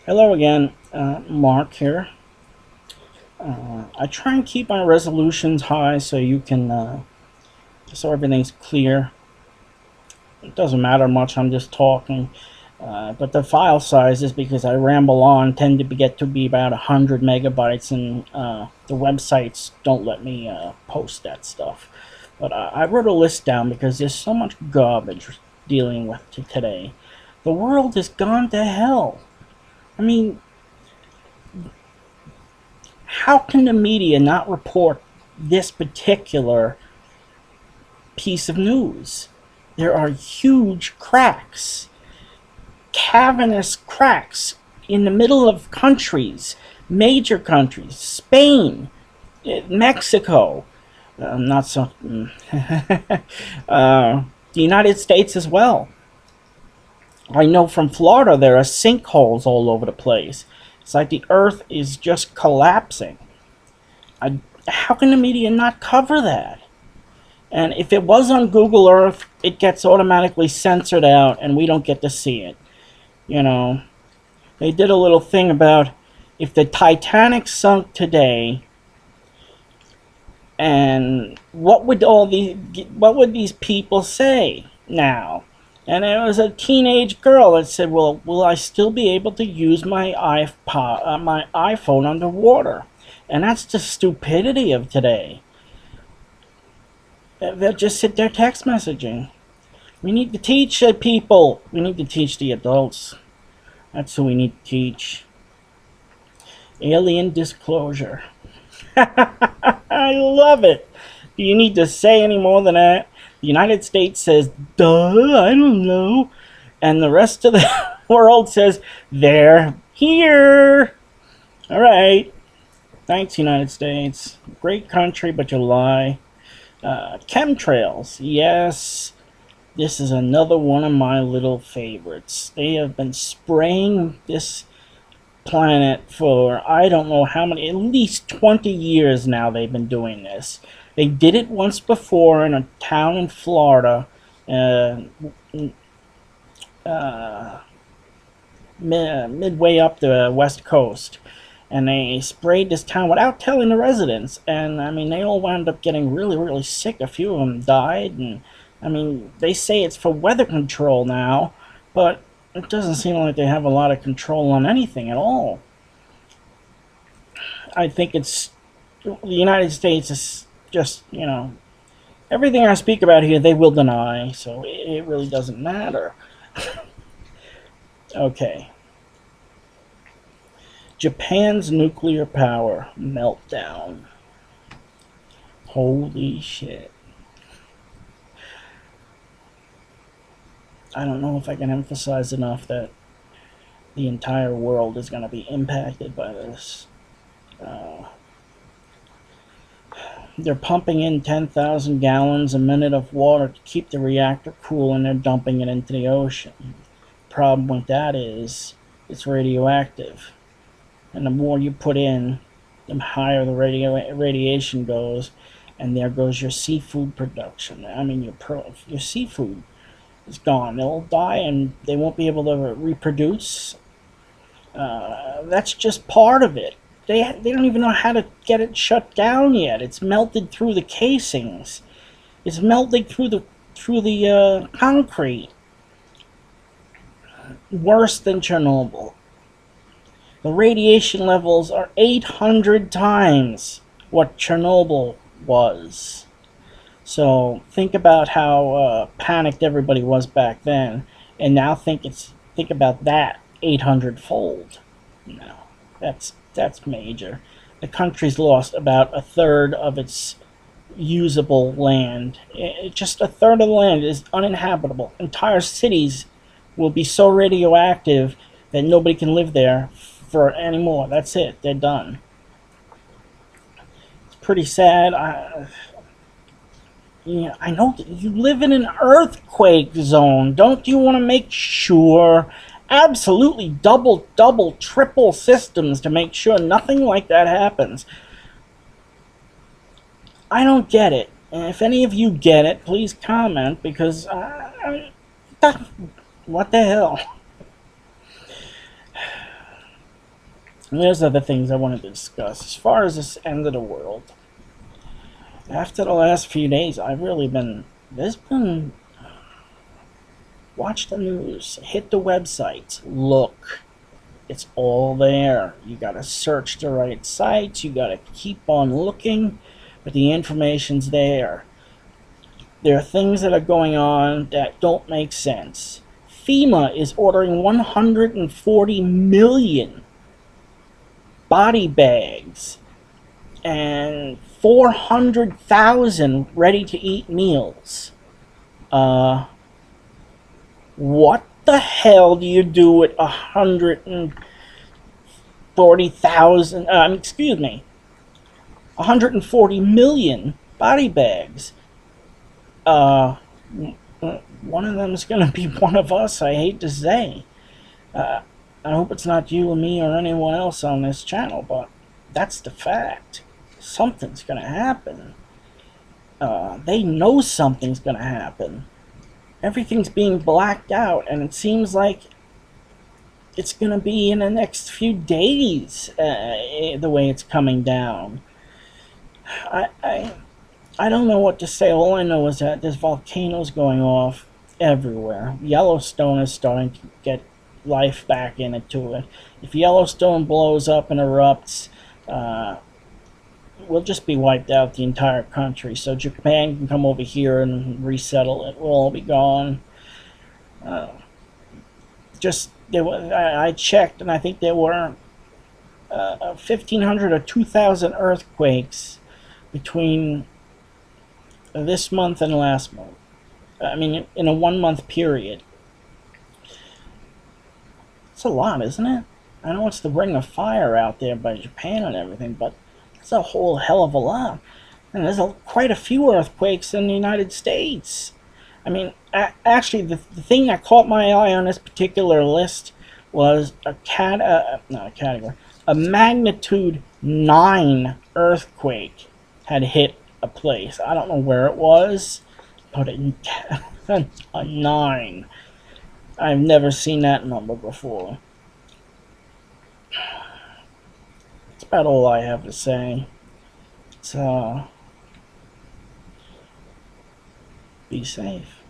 Hello again, Mark here. I try and keep my resolutions high so you can, so everything's clear. It doesn't matter much. I'm just talking, but the file sizes, because I ramble on, tend to get to be about 100 MB, and the websites don't let me post that stuff. But I wrote a list down because there's so much garbage dealing with today. The world has gone to hell. I mean, how can the media not report this particular piece of news? There are huge cracks, cavernous cracks in the middle of countries, major countries, Spain, Mexico, not so, the United States as well. I know from Florida there are sinkholes all over the place. It's like the earth is just collapsing. How can the media not cover that? And if it was on Google Earth, it gets automatically censored out and we don't get to see it. You know, they did a little thing about if the Titanic sunk today, and what would these people say now? And it was a teenage girl that said, "Well, will I still be able to use my iPhone underwater?" And that's the stupidity of today. They'll just sit there text messaging. We need to teach people. We need to teach the adults. That's who we need to teach. Alien disclosure. I love it. Do you need to say any more than that? The United States says, duh, I don't know. And the rest of the world says, they're here. All right. Thanks, United States. Great country, but you lie. Chemtrails. Yes. This is another one of my little favorites. They have been spraying this planet for I don't know how many, at least 20 years now they've been doing this. They did it once before in a town in Florida, uh, uh, midway up the west coast. And they sprayed this town without telling the residents. And I mean, they all wound up getting really, really sick. A few of them died. And I mean, they say it's for weather control now, but it doesn't seem like they have a lot of control on anything at all. I think it's the United States is just, everything I speak about here, they will deny, so it really doesn't matter. Okay. Japan's nuclear power meltdown. Holy shit. I don't know if I can emphasize enough that the entire world is going to be impacted by this. They're pumping in 10,000 gallons a minute of water to keep the reactor cool, and they're dumping it into the ocean. Problem with that is it's radioactive, and the more you put in, the higher the radiation goes, and there goes your seafood production. I mean, your seafood is gone. They'll die, and they won't be able to reproduce. That's just part of it. They don't even know how to get it shut down yet. It's melted through the casings. It's melting through the concrete. Worse than Chernobyl. The radiation levels are 800 times what Chernobyl was. So think about how panicked everybody was back then, and now think about that 800-fold. No, that's major. The country's lost about a third of its usable land. Just a third of the land is uninhabitable. Entire cities will be so radioactive that nobody can live there for anymore. That's it. They're done. It's pretty sad. I know that you live in an earthquake zone. Don't you want to make sure, absolutely double, triple systems to make sure nothing like that happens? I don't get it. And if any of you get it, please comment, because what the hell? And there's other things I wanted to discuss. As far as this end of the world, after the last few days, watch the news, hit the websites, look. It's all there. You gotta search the right sites, you gotta keep on looking, but the information's there. There are things that are going on that don't make sense. FEMA is ordering 140 million body bags and 400,000 ready-to-eat meals. What the hell do you do with 140,000? Excuse me, 140 million body bags. One of them is going to be one of us. I hate to say. I hope it's not you or me or anyone else on this channel, but that's the fact. Something's going to happen. They know something's going to happen. Everything's being blacked out, and it seems like it's going to be in the next few days, the way it's coming down. I don't know what to say. All I know is that there's volcanoes going off everywhere. Yellowstone is starting to get life back into it. If Yellowstone blows up and erupts, we'll just be wiped out, the entire country. So Japan can come over here and resettle it. We'll all be gone. I checked, and I think there were 1,500 or 2,000 earthquakes between this month and last month. I mean, in a 1 month period. It's a lot, isn't it? I know it's the Ring of Fire out there by Japan and everything, but it's a whole hell of a lot. And there's quite a few earthquakes in the United States. I mean, actually, the thing that caught my eye on this particular list was a magnitude 9 earthquake had hit a place. I don't know where it was, but a 9. I've never seen that number before. That's about all I have to say. So, be safe.